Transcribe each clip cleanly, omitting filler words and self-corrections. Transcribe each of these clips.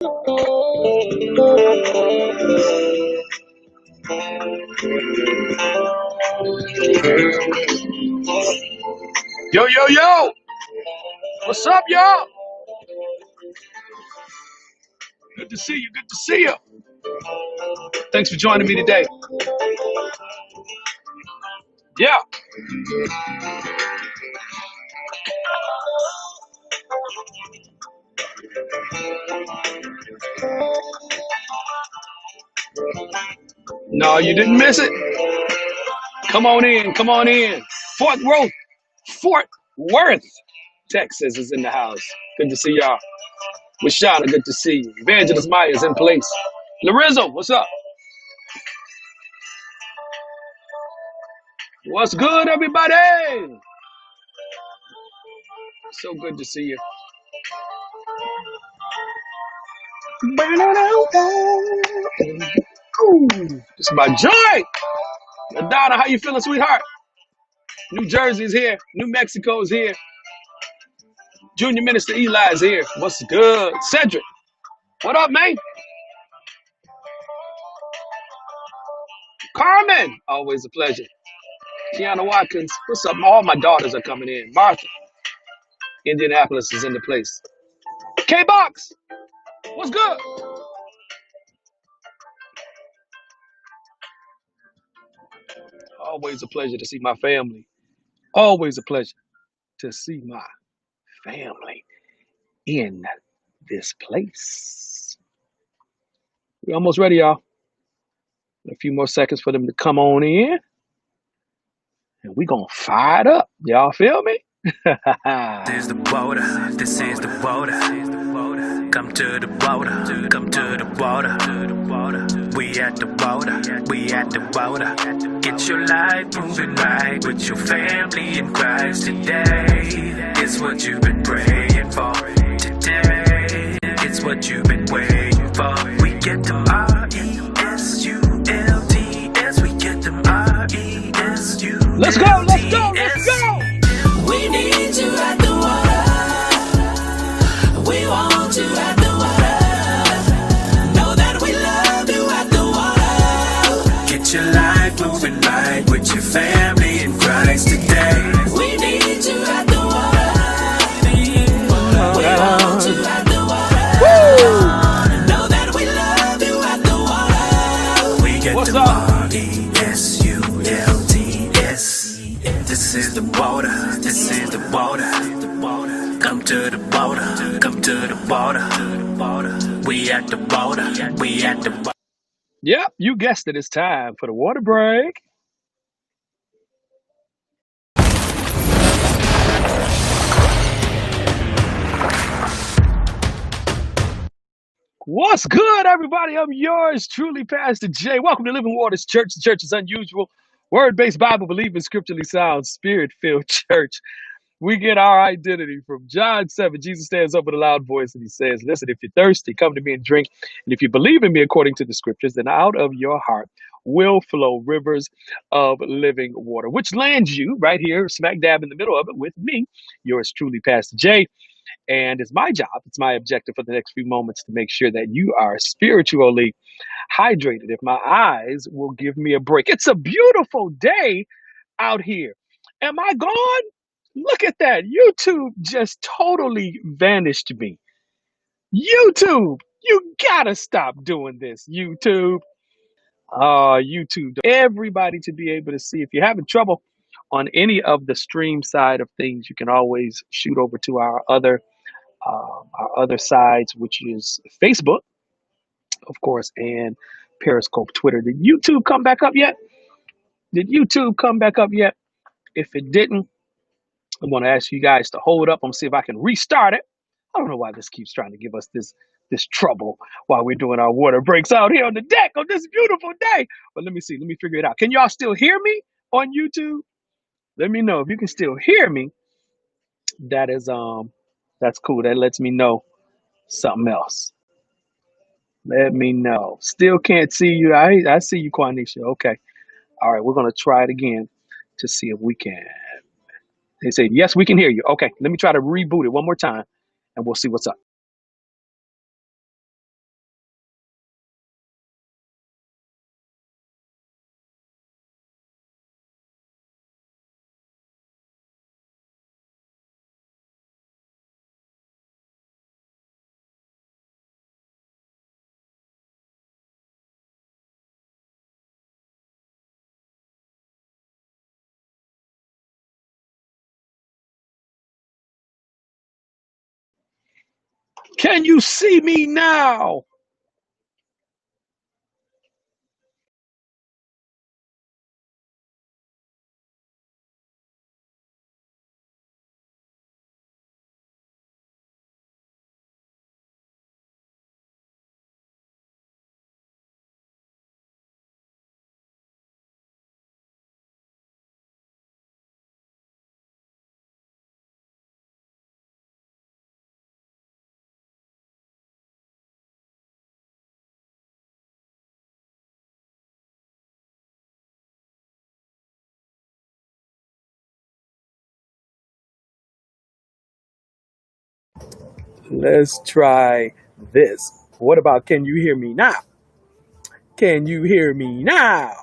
Yo, yo, yo! What's up, y'all? Good to see you. Good to see you. Thanks for joining me today. Yeah. No, you didn't miss it. Come on in. Come on in. Fort Worth, Texas is in the house. Good to see y'all. Rashada, good to see you. Evangelist Maya's in place. Lorenzo, what's up? What's good, everybody? So good to see you. Ooh, it's my joy. Madonna, how you feeling, sweetheart? New Jersey's here. New Mexico's here. Junior Minister Eli's here. What's good? Cedric, what up, man? Carmen, always a pleasure. Kiana Watkins, what's up? All my daughters are coming in. Martha, Indianapolis is in the place. K-Box, what's good? Always a pleasure to see my family. Always a pleasure to see my family in this place. We're almost ready, y'all. A few more seconds for them to come on in. And we're going to fire it up. Y'all feel me? This is the border. This is the border. Come to the border. Come to the border. We at the border. We at the border. Get your life moving right with your family in Christ today. It's what you've been praying for today. It's what you've been waiting for. We get them RESULTS. We get them RESULTS. Let's go, let's go, let's go. We need you at the water. We want you at the water. Know that we love you at the water. Get your life moving right with your family in Christ today. We need you at the water. We want you at the water. Woo! Know that we love you at the water. We get What's the up? RESULTS. This is the border. This is the border. Come to the border. Come to the border. We at the border. We at the border. Yep, you guessed it. It's time for the water break. What's good, everybody? I'm yours truly, Pastor J. Welcome to Living Waters Church. The church is unusual, word-based, Bible-believing, scripturally sound, spirit-filled church. We get our identity from John 7. Jesus stands up with a loud voice and he says, listen, if you're thirsty, come to me and drink. And if you believe in me according to the scriptures, then out of your heart will flow rivers of living water, which lands you right here, smack dab in the middle of it with me, yours truly, Pastor J. And it's my job, it's my objective for the next few moments to make sure that you are spiritually hydrated. If my eyes will give me a break. It's a beautiful day out here. Am I gone? Look at that. YouTube just totally vanished me. YouTube, you gotta stop doing this, YouTube. YouTube, everybody to be able to see. If you're having trouble on any of the stream side of things, you can always shoot over to our other sides, which is Facebook, of course, and Periscope, Twitter. Did YouTube come back up yet? If it didn't, I'm going to ask you guys to hold up. I'm going to see if I can restart it. I don't know why this keeps trying to give us this trouble while we're doing our water breaks out here on the deck on this beautiful day. But let me see. Let me figure it out. Can y'all still hear me on YouTube? Let me know if you can still hear me. That's cool. That lets me know something else. Let me know. Still can't see you. I see you, Quanisha. Okay. All right. We're going to try it again to see if we can. They say, yes, we can hear you. Okay. Let me try to reboot it one more time and we'll see what's up. Can you see me now? Let's try this. What about can you hear me now? Can you hear me now?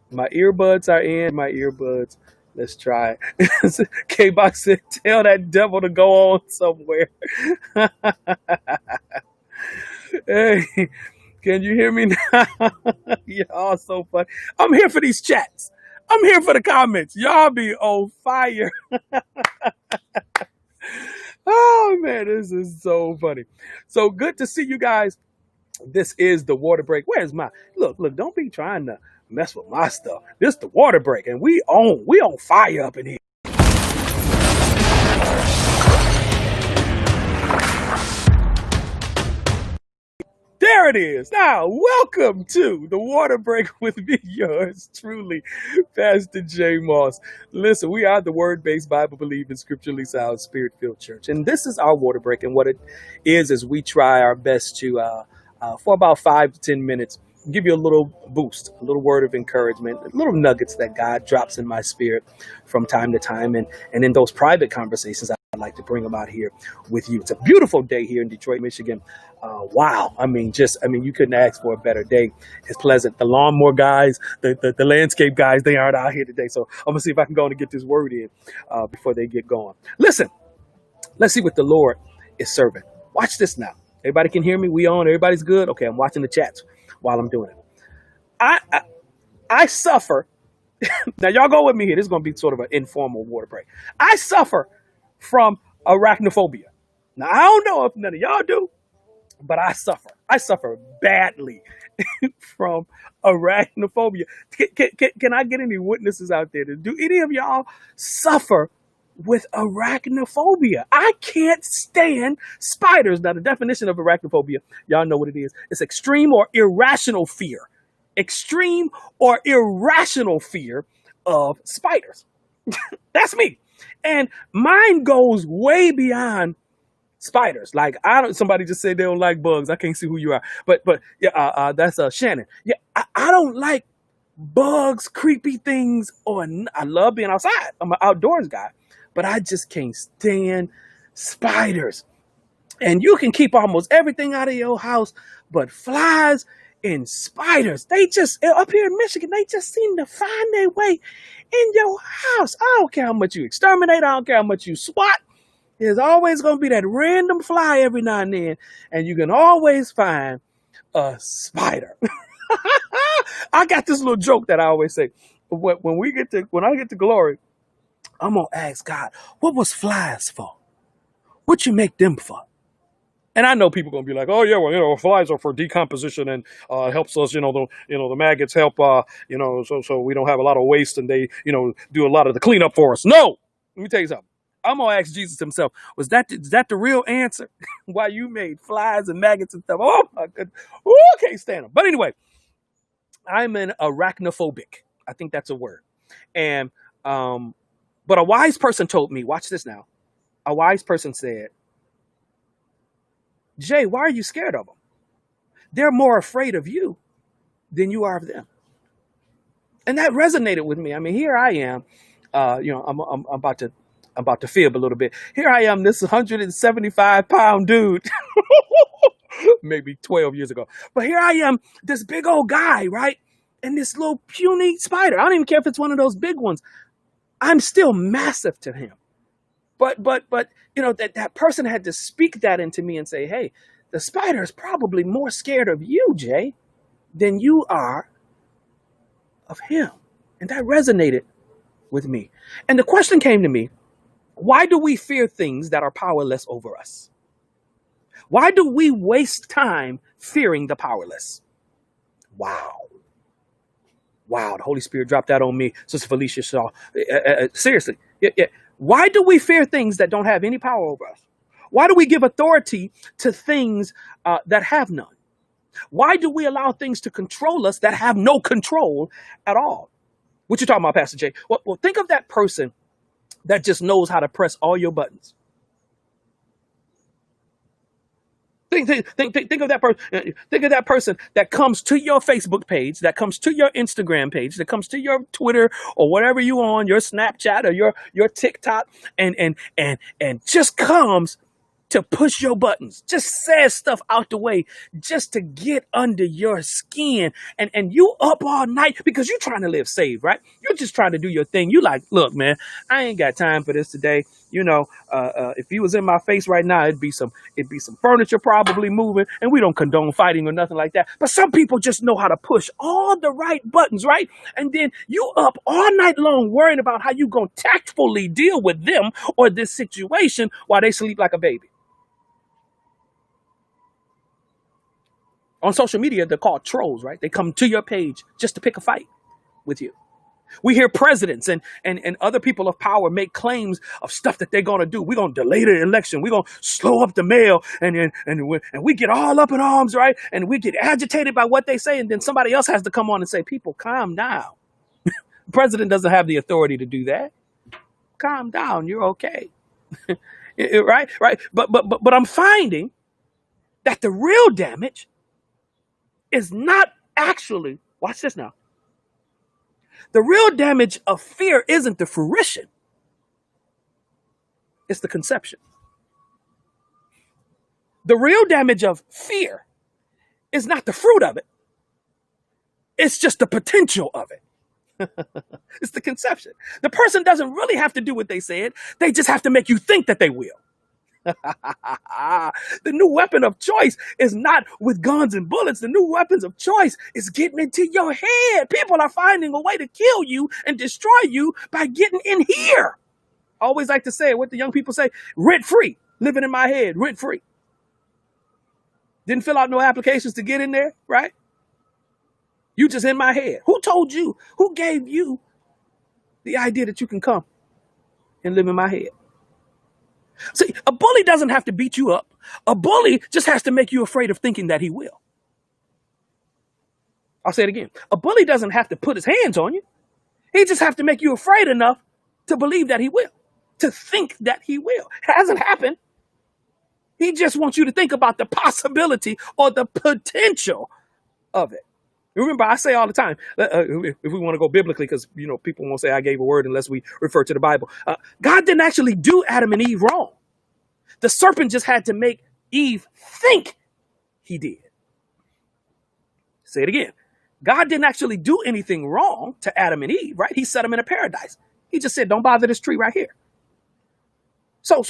My earbuds are in. My earbuds. Let's try it. K-Box said, tell that devil to go on somewhere. Hey, can you hear me now? Y'all so funny. I'm here for these chats. I'm here for the comments. Y'all be on fire. Oh man, this is so funny. So good to see you guys. This is the water break. Where's my look? Don't be trying to mess with my stuff. This the water break, and we on fire up in here. There it is. Now, welcome to the water break with me, yours truly, Pastor J.Moss. Listen, we are the word-based Bible believing, scripturally sound, spirit-filled church, and this is our water break. And what it is we try our best to, for about 5 to 10 minutes, give you a little boost, a little word of encouragement, little nuggets that God drops in my spirit from time to time, and in those private conversations, I'd like to bring them out here with you. It's a beautiful day here in Detroit, Michigan. Wow. I mean, you couldn't ask for a better day. It's pleasant. The lawnmower guys, the landscape guys, they aren't out here today. So I'm going to see if I can go on and get this word in before they get going. Listen, let's see what the Lord is serving. Watch this now. Everybody can hear me? We on? Everybody's good? Okay, I'm watching the chats while I'm doing it. I suffer. Now, y'all go with me here. This is going to be sort of an informal water break. I suffer from arachnophobia. Now, I don't know if none of y'all do, but I suffer. I suffer badly from arachnophobia. Can I get any witnesses out there? Do any of y'all suffer with arachnophobia? I can't stand spiders. Now, the definition of arachnophobia, y'all know what it is. It's extreme or irrational fear. Extreme or irrational fear of spiders. That's me. And mine goes way beyond spiders. Like somebody just said they don't like bugs. I can't see who you are. But yeah, that's Shannon. Yeah, I don't like bugs, creepy things, I love being outside. I'm an outdoors guy. But I just can't stand spiders. And you can keep almost everything out of your house, but flies and spiders, they just, up here in Michigan, they just seem to find their way in your house. I don't care how much you exterminate. I don't care how much you swat. There's always going to be that random fly every now and then, and you can always find a spider. I got this little joke that I always say. When I get to glory, I'm going to ask God, what was flies for? What you make them for? And I know people are going to be like, oh yeah, well, flies are for decomposition and helps us, the maggots help, so we don't have a lot of waste and they, do a lot of the cleanup for us. No, let me tell you something. I'm going to ask Jesus himself, is that the real answer? Why you made flies and maggots and stuff? Oh my goodness. Ooh, I can't stand them. But anyway, I'm an arachnophobic. I think that's a word. And, but a wise person told me, watch this now. A wise person said, Jay, why are you scared of them? They're more afraid of you than you are of them. And that resonated with me. I mean, here I am, I'm about to fib a little bit. Here I am, this 175-pound dude, maybe 12 years ago. But here I am, this big old guy, right? And this little puny spider. I don't even care if it's one of those big ones. I'm still massive to him. But that person had to speak that into me and say, hey, the spider is probably more scared of you, Jay, than you are of him. And that resonated with me. And the question came to me, Why do we fear things that are powerless over us? Why do we waste time fearing the powerless? Wow. Wow, the Holy Spirit dropped that on me, Sister Felicia Shaw. Seriously. Yeah. Why do we fear things that don't have any power over us? Why do we give authority to things that have none? Why do we allow things to control us that have no control at all? What you talking about, Pastor Jay? Well, think of that person that just knows how to press all your buttons. Think of that person. Think of that person that comes to your Facebook page, that comes to your Instagram page, that comes to your Twitter or whatever you on, your Snapchat or your TikTok, and just comes to push your buttons, just says stuff out the way, just to get under your skin. And you up all night because you're trying to live saved, right? You're just trying to do your thing. You like, look, man, I ain't got time for this today. You know, if he was in my face right now, it'd be some furniture probably moving, and we don't condone fighting or nothing like that. But some people just know how to push all the right buttons, right? And then you up all night long worrying about how you gonna tactfully deal with them or this situation while they sleep like a baby. On social media, they're called trolls, right? They come to your page just to pick a fight with you. We hear presidents and other people of power make claims of stuff that they're going to do. We're going to delay the election. We're going to slow up the mail. And we get all up in arms, right? And we get agitated by what they say. And then somebody else has to come on and say, people, calm down. The president doesn't have the authority to do that. Calm down. You're okay. Right? But I'm finding that the real damage is not actually, watch this now. The real damage of fear isn't the fruition. It's the conception. The real damage of fear is not the fruit of it. It's just the potential of it. It's the conception. The person doesn't really have to do what they said. They just have to make you think that they will. The new weapon of choice is not with guns and bullets. The new weapons of choice is getting into your head. People are finding a way to kill you and destroy you by getting in here. I always like to say what the young people say, rent free, living in my head, rent free. Didn't fill out no applications to get in there, right? You just in my head. Who told you? Who gave you the idea that you can come and live in my head? See, a bully doesn't have to beat you up. A bully just has to make you afraid of thinking that he will. I'll say it again. A bully doesn't have to put his hands on you. He just has to make you afraid enough to believe that he will, to think that he will. It hasn't happened. He just wants you to think about the possibility or the potential of it. Remember, I say all the time, if we want to go biblically, because, you know, people won't say I gave a word unless we refer to the Bible. God didn't actually do Adam and Eve wrong. The serpent just had to make Eve think he did. Say it again. God didn't actually do anything wrong to Adam and Eve, right? He set them in a paradise. He just said, don't bother this tree right here. So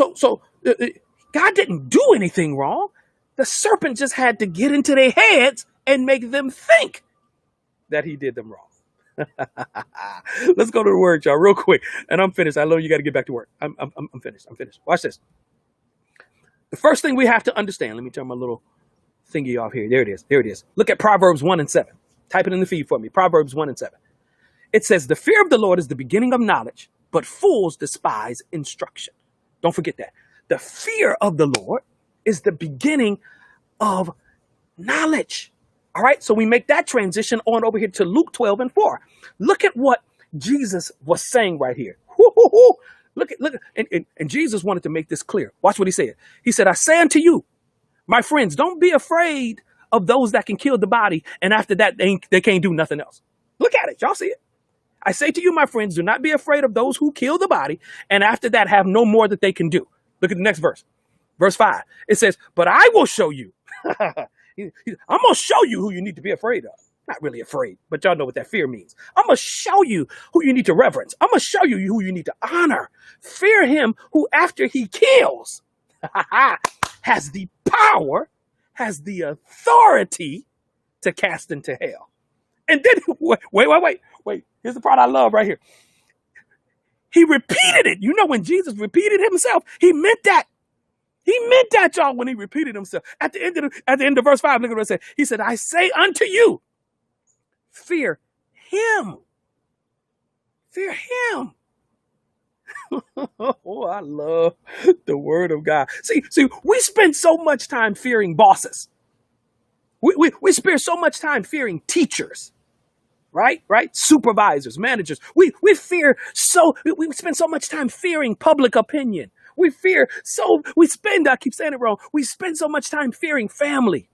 God didn't do anything wrong. The serpent just had to get into their heads and make them think that he did them wrong. Let's go to the word, y'all, real quick. And I'm finished. I know you got to get back to work. I'm finished. I'm finished. Watch this. The first thing we have to understand, let me turn my little thingy off here. There it is. There it is. Look at Proverbs 1:7. Type it in the feed for me. Proverbs 1:7. It says, the fear of the Lord is the beginning of knowledge, but fools despise instruction. Don't forget that. The fear of the Lord is the beginning of knowledge. All right, so we make that transition on over here to Luke 12:4. Look at what Jesus was saying right here. Look at, and Jesus wanted to make this clear. Watch what he said. He said, I say unto you, my friends, don't be afraid of those that can kill the body, and after that, they can't do nothing else. Look at it. Y'all see it. I say to you, my friends, do not be afraid of those who kill the body, and after that have no more that they can do. Look at the next verse. Verse 5. It says, but I will show you. I'm going to show you who you need to be afraid of. Not really afraid, but y'all know what that fear means. I'm going to show you who you need to reverence. I'm going to show you who you need to honor. Fear him who after he kills has the power, has the authority to cast into hell. And then, wait. Here's the part I love right here. He repeated it. You know, when Jesus repeated himself, he meant that. He meant that, y'all, when he repeated himself. At the end of verse 5, look at what it said. He said, I say unto you, fear him. Fear him. Oh, I love the word of God. See, we spend so much time fearing bosses. We spend so much time fearing teachers, right? Supervisors, managers. We spend so much time fearing public opinion. I keep saying it wrong. We spend so much time fearing family,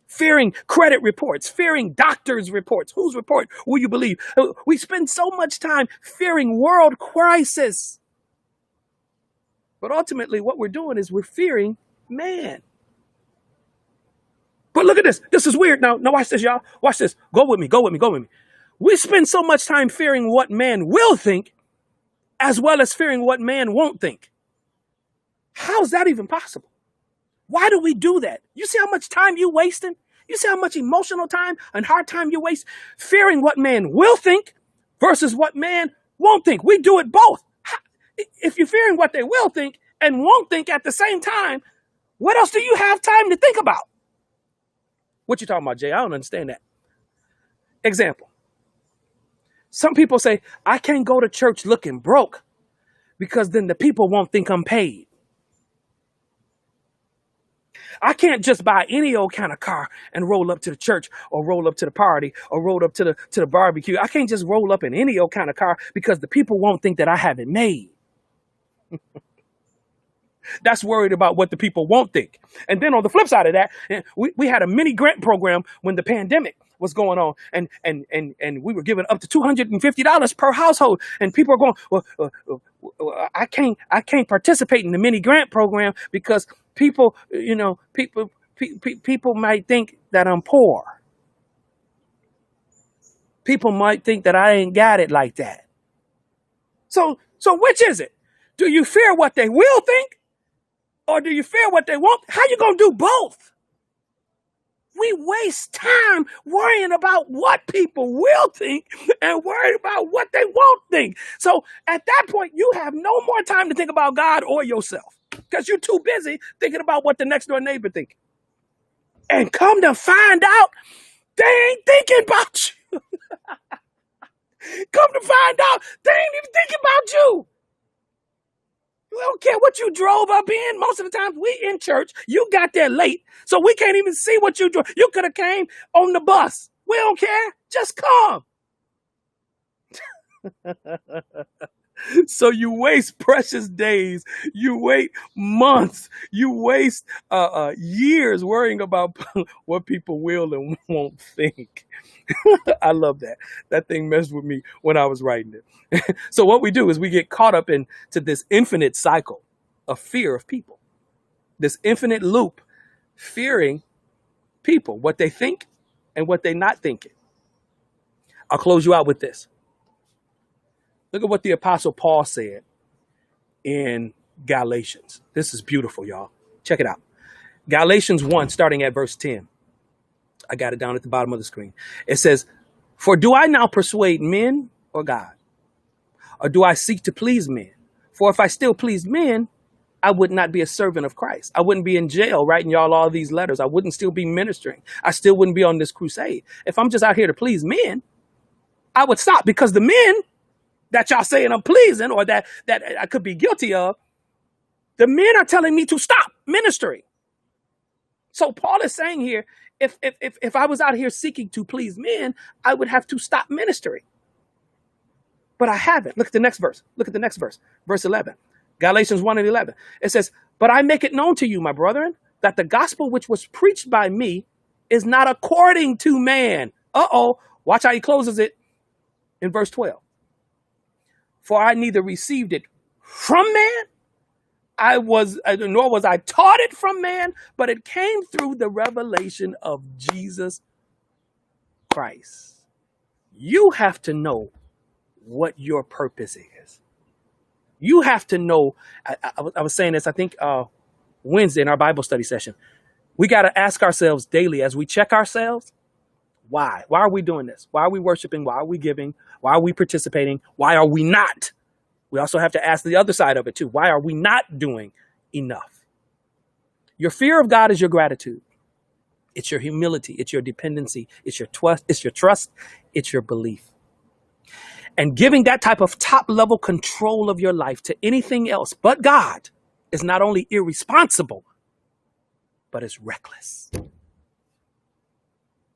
fearing credit reports, fearing doctors' reports. Whose report will you believe? We spend so much time fearing world crisis. But ultimately, what we're doing is we're fearing man. But look at this. This is weird. Now watch this, y'all. Watch this. Go with me. We spend so much time fearing what man will think as well as fearing what man won't think. How's that even possible? Why do we do that? You see how much time you wasting? You see how much emotional time and hard time you waste fearing what man will think versus what man won't think. We do it both. If you're fearing what they will think and won't think at the same time, what else do you have time to think about? What you talking about, Jay? I don't understand that. Example. Some people say, I can't go to church looking broke because then the people won't think I'm paid. I can't just buy any old kind of car and roll up to the church or roll up to the party or roll up to the barbecue. I can't just roll up in any old kind of car because the people won't think that I have it made. That's worried about what the people won't think. And then on the flip side of that, we had a mini grant program when the pandemic was going on, and we were giving up to $250 per household. And people are going, I can't participate in the mini grant program because people might think that I'm poor. People might think that I ain't got it like that. So which is it? Do you fear what they will think? Or do you fear what they won't? How you going to do both? We waste time worrying about what people will think and worrying about what they won't think. So at that point, you have no more time to think about God or yourself because you're too busy thinking about what the next door neighbor thinks. And come to find out, they ain't thinking about you. Come to find out, they ain't even thinking about you. We don't care what you drove up in. Most of the times we in church, you got there late, so we can't even see what you drove. You could have came on the bus. We don't care. Just come. So you waste precious days. You wait months. You waste years worrying about what people will and won't think. I love that. That thing messed with me when I was writing it. So what we do is we get caught up into this infinite cycle of fear of people. This infinite loop, fearing people, what they think and what they're not thinking. I'll close you out with this. Look at what the Apostle Paul said in Galatians. This is beautiful, y'all. Check it out. Galatians 1, starting at verse 10. I got it down at the bottom of the screen. It says, for do I now persuade men or God? Or do I seek to please men? For if I still pleased men, I would not be a servant of Christ. I wouldn't be in jail writing y'all all these letters. I wouldn't still be ministering. I still wouldn't be on this crusade. If I'm just out here to please men, I would stop because the men that y'all saying I'm pleasing or that I could be guilty of, the men are telling me to stop ministering. So Paul is saying here, if I was out here seeking to please men, I would have to stop ministering. But I haven't. Look at the next verse. Verse 11. Galatians 1 and 11. It says, but I make it known to you, my brethren, that the gospel which was preached by me is not according to man. Watch how he closes it in verse 12. For I neither received it from man, nor was I taught it from man, but it came through the revelation of Jesus Christ. You have to know what your purpose is. You have to know. I was saying this, I think, Wednesday in our Bible study session. We got to ask ourselves daily as we check ourselves. Why? Why are we doing this? Why are we worshiping? Why are we giving? Why are we participating? Why are we not? we also have to ask the other side of it too. Why are we not doing enough? Your fear of God is your gratitude. It's your humility. It's your dependency. It's your trust. It's your belief. And giving that type of top level control of your life to anything else but God is not only irresponsible, but it's reckless.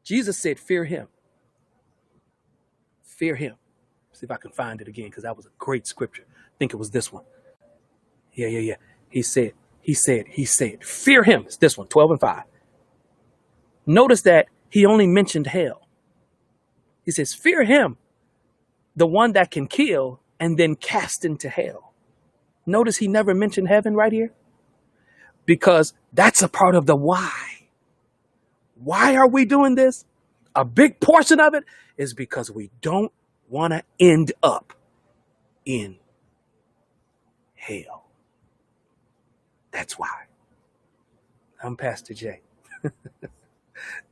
Jesus said, fear him. Fear him. See if I can find it again, because that was a great scripture. I think it was this one. Yeah. He said, fear him. It's this one, 12:5. Notice that he only mentioned hell. He says, fear him, the one that can kill and then cast into hell. Notice he never mentioned heaven right here, because that's a part of the why. Why are we doing this? A big portion of it is because we don't want to end up in hell. That's why. I'm Pastor J.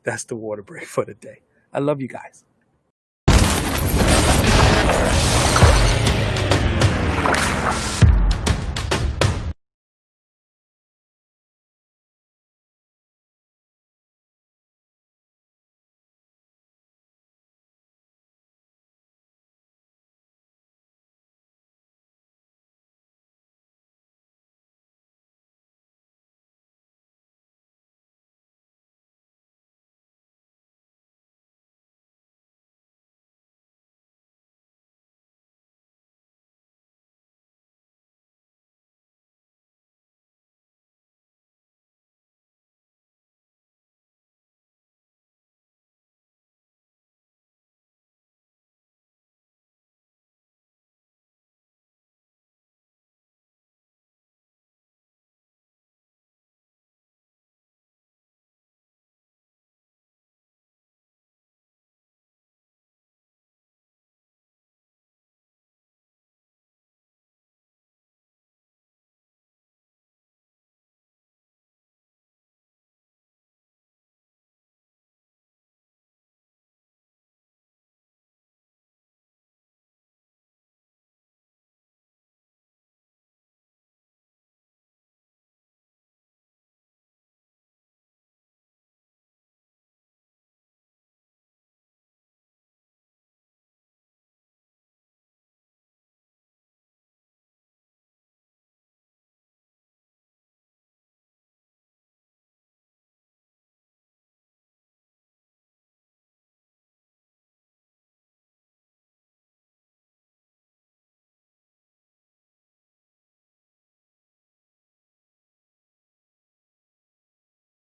That's the water break for the day. I love you guys.